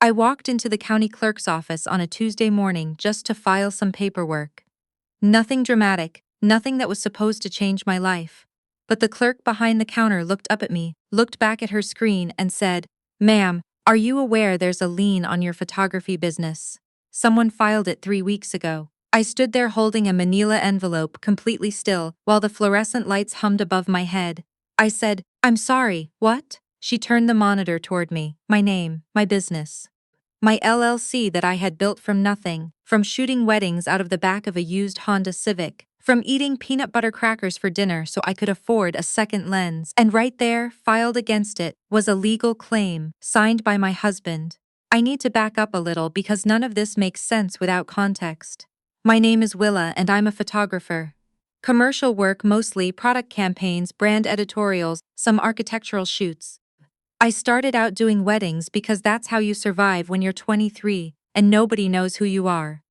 I walked into the county clerk's office on a Tuesday morning just to file some paperwork. Nothing dramatic, nothing that was supposed to change my life. But the clerk behind the counter looked up at me, looked back at her screen, and said, "Ma'am, are you aware there's a lien on your photography business? Someone filed it 3 weeks ago." I stood there holding a manila envelope completely still while the fluorescent lights hummed above my head. I said, "I'm sorry, what?" She turned the monitor toward me. My name, my business. My LLC that I had built from nothing, from shooting weddings out of the back of a used Honda Civic, from eating peanut butter crackers for dinner so I could afford a second lens, and right there, filed against it, was a legal claim, signed by my husband. I need to back up a little because none of this makes sense without context. My name is Willa and I'm a photographer. Commercial work, mostly product campaigns, brand editorials, some architectural shoots. I started out doing weddings because that's how you survive when you're 23 and nobody knows who you are.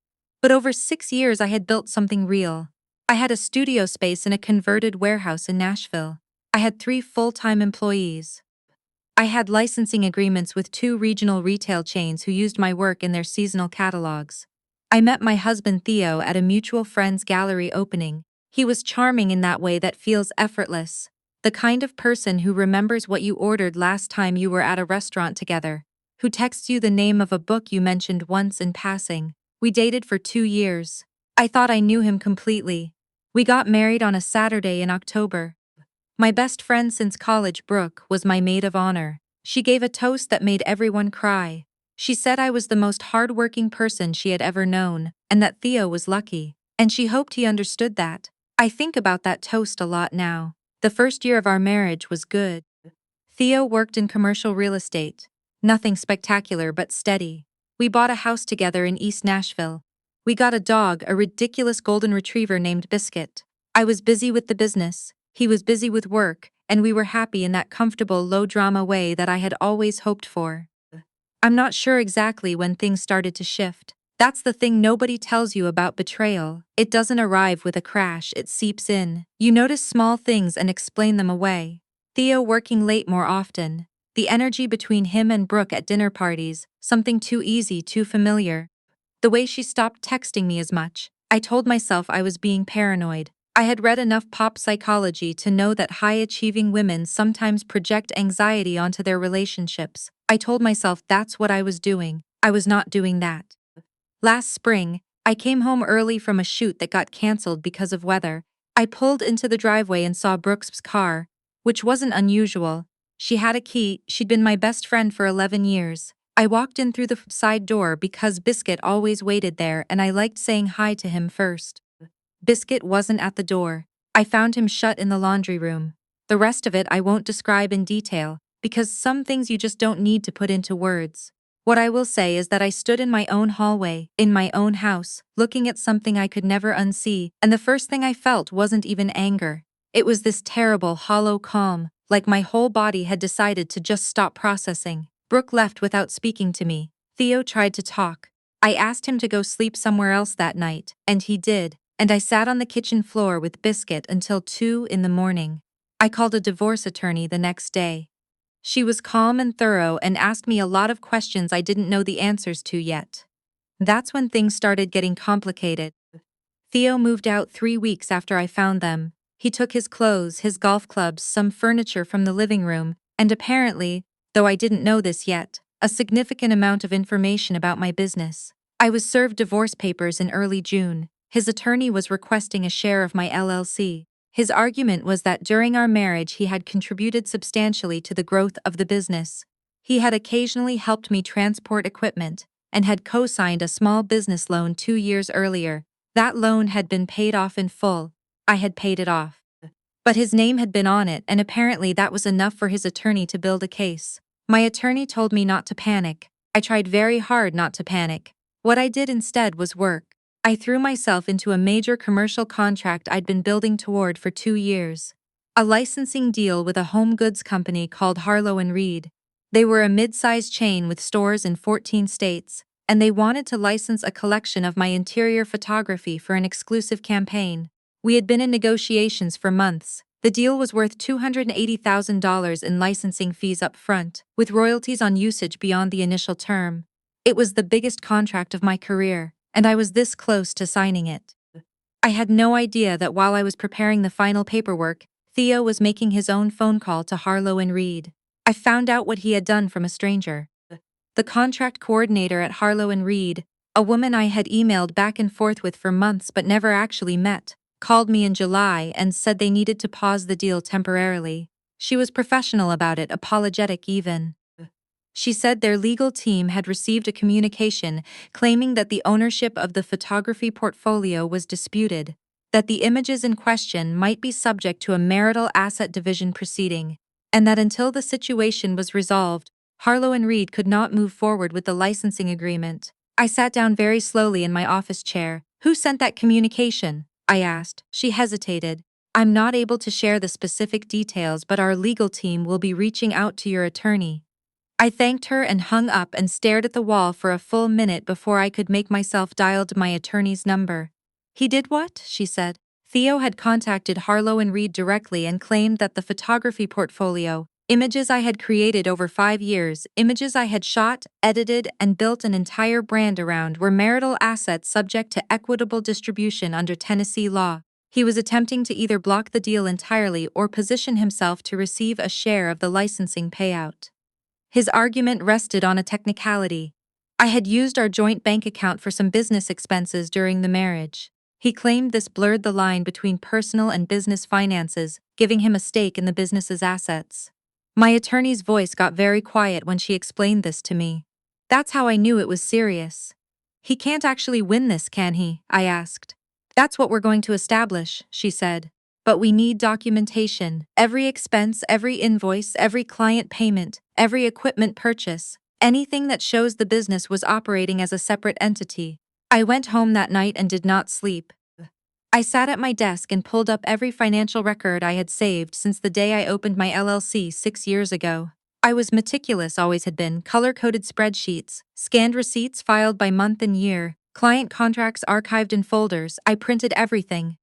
But over 6 years I had built something real. I had a studio space in a converted warehouse in Nashville. I had 3 full-time employees. I had licensing agreements with 2 regional retail chains who used my work in their seasonal catalogs. I met my husband Theo at a mutual friend's gallery opening. He was charming in that way that feels effortless. The kind of person who remembers what you ordered last time you were at a restaurant together, who texts you the name of a book you mentioned once in passing. We dated for 2 years. I thought I knew him completely. We got married on a Saturday in October. My best friend since college, Brooke, was my maid of honor. She gave a toast that made everyone cry. She said I was the most hard-working person she had ever known, and that Theo was lucky, and she hoped he understood that. I think about that toast a lot now. The first year of our marriage was good. Theo worked in commercial real estate. Nothing spectacular but steady. We bought a house together in East Nashville. We got a dog, a ridiculous golden retriever named Biscuit. I was busy with the business, he was busy with work, and we were happy in that comfortable, low-drama way that I had always hoped for. I'm not sure exactly when things started to shift. That's the thing nobody tells you about betrayal. It doesn't arrive with a crash, it seeps in. You notice small things and explain them away. Theo working late more often. The energy between him and Brooke at dinner parties, something too easy, too familiar. The way she stopped texting me as much. I told myself I was being paranoid. I had read enough pop psychology to know that high-achieving women sometimes project anxiety onto their relationships. I told myself that's what I was doing. I was not doing that. Last spring, I came home early from a shoot that got canceled because of weather. I pulled into the driveway and saw Brooke's car, which wasn't unusual. She had a key, she'd been my best friend for 11 years. I walked in through the side door because Biscuit always waited there and I liked saying hi to him first. Biscuit wasn't at the door. I found him shut in the laundry room. The rest of it I won't describe in detail, because some things you just don't need to put into words. What I will say is that I stood in my own hallway, in my own house, looking at something I could never unsee, and the first thing I felt wasn't even anger. It was this terrible, hollow calm, like my whole body had decided to just stop processing. Brooke left without speaking to me. Theo tried to talk. I asked him to go sleep somewhere else that night, and he did, and I sat on the kitchen floor with Biscuit until 2 in the morning. I called a divorce attorney the next day. She was calm and thorough and asked me a lot of questions I didn't know the answers to yet. That's when things started getting complicated. Theo moved out 3 weeks after I found them. He took his clothes, his golf clubs, some furniture from the living room, and apparently, though I didn't know this yet, a significant amount of information about my business. I was served divorce papers in early June. His attorney was requesting a share of my LLC. His argument was that during our marriage he had contributed substantially to the growth of the business. He had occasionally helped me transport equipment, and had co-signed a small business loan 2 years earlier. That loan had been paid off in full. I had paid it off. But his name had been on it, and apparently that was enough for his attorney to build a case. My attorney told me not to panic. I tried very hard not to panic. What I did instead was work. I threw myself into a major commercial contract I'd been building toward for 2 years. A licensing deal with a home goods company called Harlow Reed. They were a mid-sized chain with stores in 14 states, and they wanted to license a collection of my interior photography for an exclusive campaign. We had been in negotiations for months. The deal was worth $280,000 in licensing fees up front, with royalties on usage beyond the initial term. It was the biggest contract of my career, and I was this close to signing it. I had no idea that while I was preparing the final paperwork, Theo was making his own phone call to Harlow and Reed. I found out what he had done from a stranger. The contract coordinator at Harlow and Reed, a woman I had emailed back and forth with for months but never actually met, called me in July and said they needed to pause the deal temporarily. She was professional about it, apologetic even. She said their legal team had received a communication claiming that the ownership of the photography portfolio was disputed, that the images in question might be subject to a marital asset division proceeding, and that until the situation was resolved, Harlow and Reed could not move forward with the licensing agreement. I sat down very slowly in my office chair. "Who sent that communication?" I asked. She hesitated. "I'm not able to share the specific details, but our legal team will be reaching out to your attorney." I thanked her and hung up and stared at the wall for a full minute before I could make myself dial my attorney's number. "He did what?" she said. Theo had contacted Harlow and Reed directly and claimed that the photography portfolio, images I had created over 5 years, images I had shot, edited, and built an entire brand around, were marital assets subject to equitable distribution under Tennessee law. He was attempting to either block the deal entirely or position himself to receive a share of the licensing payout. His argument rested on a technicality. I had used our joint bank account for some business expenses during the marriage. He claimed this blurred the line between personal and business finances, giving him a stake in the business's assets. My attorney's voice got very quiet when she explained this to me. That's how I knew it was serious. "He can't actually win this, can he?" I asked. "That's what we're going to establish," she said. "But we need documentation, every expense, every invoice, every client payment, every equipment purchase, anything that shows the business was operating as a separate entity." I went home that night and did not sleep. I sat at my desk and pulled up every financial record I had saved since the day I opened my LLC 6 years ago. I was meticulous, always had been, color-coded spreadsheets, scanned receipts filed by month and year, client contracts archived in folders. I printed everything.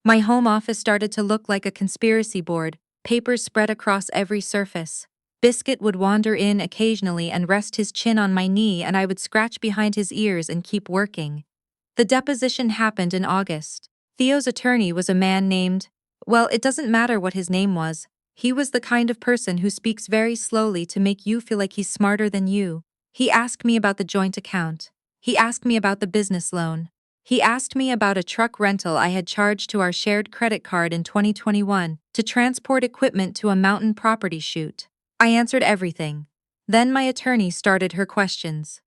My home office started to look like a conspiracy board, papers spread across every surface. Biscuit would wander in occasionally and rest his chin on my knee, and I would scratch behind his ears and keep working. The deposition happened in August. Theo's attorney was a man named, well, it doesn't matter what his name was. He was the kind of person who speaks very slowly to make you feel like he's smarter than you. He asked me about the joint account. He asked me about the business loan. He asked me about a truck rental I had charged to our shared credit card in 2021 to transport equipment to a mountain property shoot. I answered everything. Then my attorney started her questions.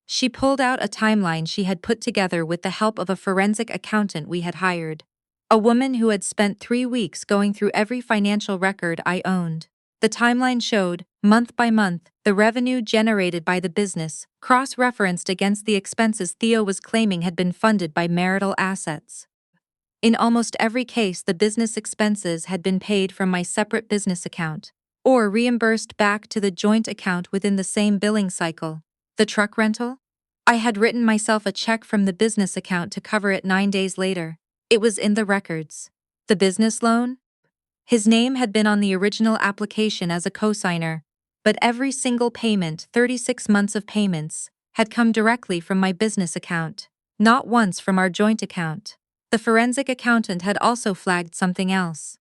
She pulled out a timeline she had put together with the help of a forensic accountant we had hired. A woman who had spent 3 weeks going through every financial record I owned. The timeline showed, month by month, the revenue generated by the business, cross-referenced against the expenses Theo was claiming had been funded by marital assets. In almost every case, the business expenses had been paid from my separate business account, or reimbursed back to the joint account within the same billing cycle. The truck rental? I had written myself a check from the business account to cover it 9 days later. It was in the records. The business loan? His name had been on the original application as a cosigner, but every single payment, 36 months of payments, had come directly from my business account, not once from our joint account. The forensic accountant had also flagged something else.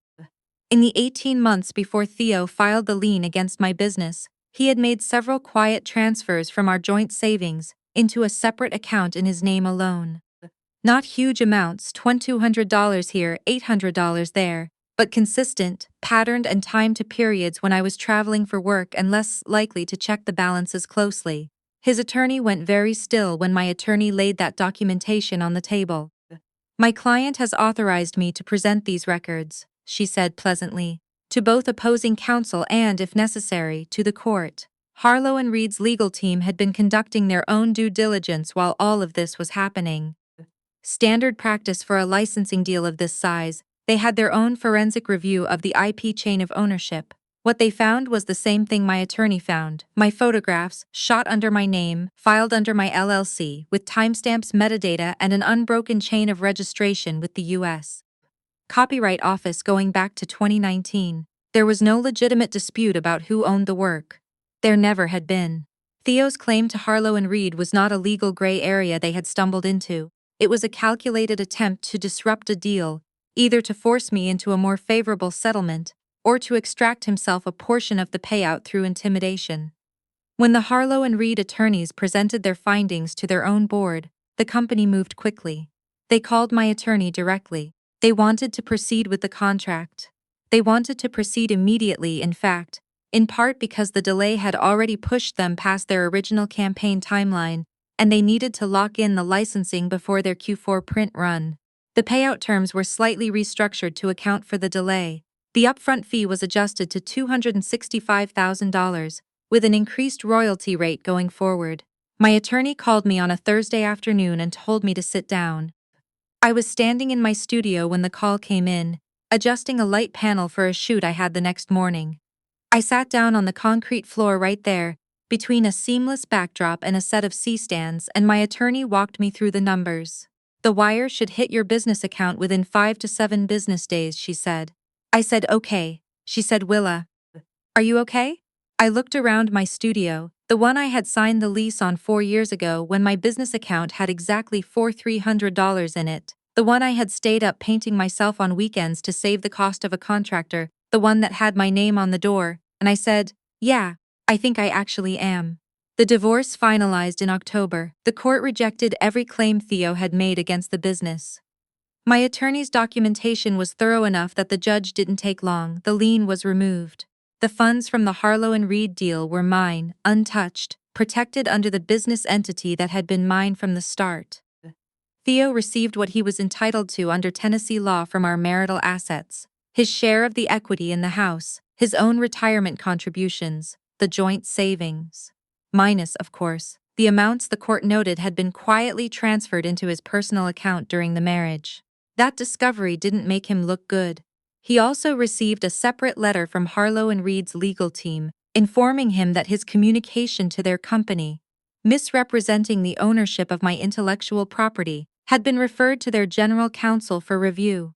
In the 18 months before Theo filed the lien against my business, he had made several quiet transfers from our joint savings into a separate account in his name alone. Not huge amounts, $200 here, $800 there, but consistent, patterned, and timed to periods when I was traveling for work and less likely to check the balances closely. His attorney went very still when my attorney laid that documentation on the table. "My client has authorized me to present these records," she said pleasantly, "to both opposing counsel and, if necessary, to the court." Harlow and Reed's legal team had been conducting their own due diligence while all of this was happening. Standard practice for a licensing deal of this size, they had their own forensic review of the IP chain of ownership. What they found was the same thing my attorney found: my photographs, shot under my name, filed under my LLC, with timestamps, metadata, and an unbroken chain of registration with the U.S. Copyright Office going back to 2019. There was no legitimate dispute about who owned the work. There never had been. Theo's claim to Harlow and Reed was not a legal gray area they had stumbled into. It was a calculated attempt to disrupt a deal, either to force me into a more favorable settlement, or to extract himself a portion of the payout through intimidation. When the Harlow and Reed attorneys presented their findings to their own board, the company moved quickly. They called my attorney directly. They wanted to proceed with the contract. They wanted to proceed immediately, in fact, in part because the delay had already pushed them past their original campaign timeline, and they needed to lock in the licensing before their Q4 print run. The payout terms were slightly restructured to account for the delay. The upfront fee was adjusted to $265,000, with an increased royalty rate going forward. My attorney called me on a Thursday afternoon and told me to sit down. I was standing in my studio when the call came in, adjusting a light panel for a shoot I had the next morning. I sat down on the concrete floor right there, between a seamless backdrop and a set of C-stands, and my attorney walked me through the numbers. The wire should hit your business account within 5 to 7 business days, she said. I said okay. She said, Willa, are you okay? I looked around my studio, the one I had signed the lease on 4 years ago when my business account had exactly $300 in it, the one I had stayed up painting myself on weekends to save the cost of a contractor, the one that had my name on the door, and I said, yeah, I think I actually am. The divorce finalized in October. The court rejected every claim Theo had made against the business. My attorney's documentation was thorough enough that the judge didn't take long. The lien was removed. The funds from the Harlow and Reed deal were mine, untouched, protected under the business entity that had been mine from the start. Theo received what he was entitled to under Tennessee law from our marital assets: his share of the equity in the house, his own retirement contributions, the joint savings. Minus, of course, the amounts the court noted had been quietly transferred into his personal account during the marriage. That discovery didn't make him look good. He also received a separate letter from Harlow and Reed's legal team, informing him that his communication to their company, misrepresenting the ownership of my intellectual property, had been referred to their general counsel for review.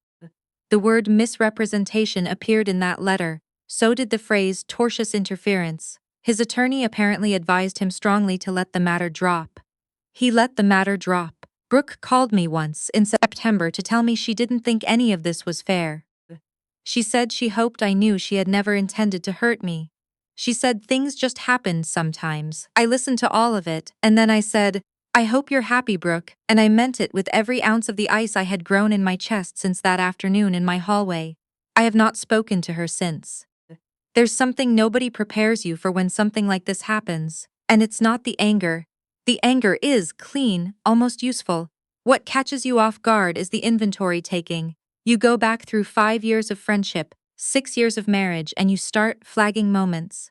The word misrepresentation appeared in that letter, so did the phrase tortious interference. His attorney apparently advised him strongly to let the matter drop. He let the matter drop. Brooke called me once in September to tell me she didn't think any of this was fair. She said she hoped I knew she had never intended to hurt me. She said things just happened sometimes. I listened to all of it, and then I said, I hope you're happy, Brooke, and I meant it with every ounce of the ice I had grown in my chest since that afternoon in my hallway. I have not spoken to her since. There's something nobody prepares you for when something like this happens, and it's not the anger. The anger is clean, almost useful. What catches you off guard is the inventory taking. You go back through 5 years of friendship, 6 years of marriage, and you start flagging moments.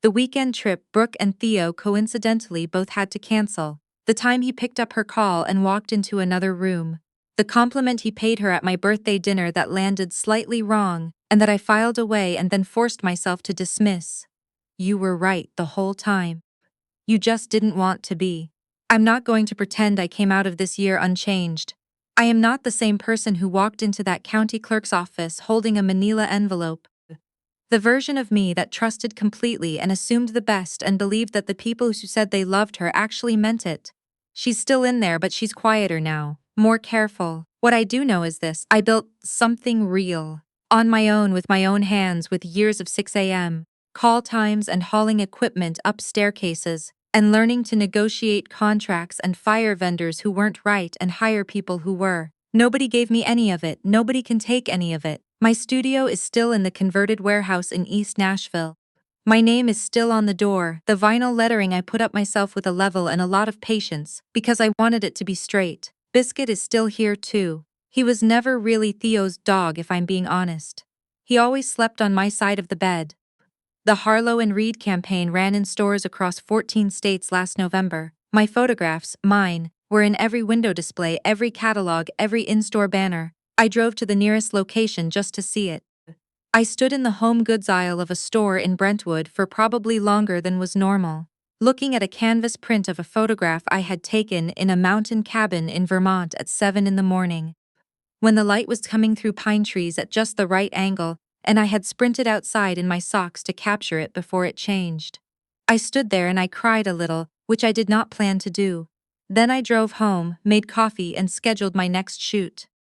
The weekend trip Brooke and Theo coincidentally both had to cancel. The time he picked up her call and walked into another room. The compliment he paid her at my birthday dinner that landed slightly wrong, and that I filed away and then forced myself to dismiss. You were right the whole time. You just didn't want to be. I'm not going to pretend I came out of this year unchanged. I am not the same person who walked into that county clerk's office holding a manila envelope. The version of me that trusted completely and assumed the best and believed that the people who said they loved her actually meant it. She's still in there, but she's quieter now, more careful. What I do know is this: I built something real. On my own with my own hands, with years of 6 a.m. call times and hauling equipment up staircases, and learning to negotiate contracts and fire vendors who weren't right and hire people who were. Nobody gave me any of it. Nobody can take any of it. My studio is still in the converted warehouse in East Nashville. My name is still on the door. The vinyl lettering I put up myself with a level and a lot of patience, because I wanted it to be straight. Biscuit is still here too. He was never really Theo's dog, if I'm being honest. He always slept on my side of the bed. The Harlow and Reed campaign ran in stores across 14 states last November. My photographs, mine, were in every window display, every catalog, every in-store banner. I drove to the nearest location just to see it. I stood in the home goods aisle of a store in Brentwood for probably longer than was normal, looking at a canvas print of a photograph I had taken in a mountain cabin in Vermont at 7 in the morning. When the light was coming through pine trees at just the right angle, and I had sprinted outside in my socks to capture it before it changed. I stood there and I cried a little, which I did not plan to do. Then I drove home, made coffee and scheduled my next shoot.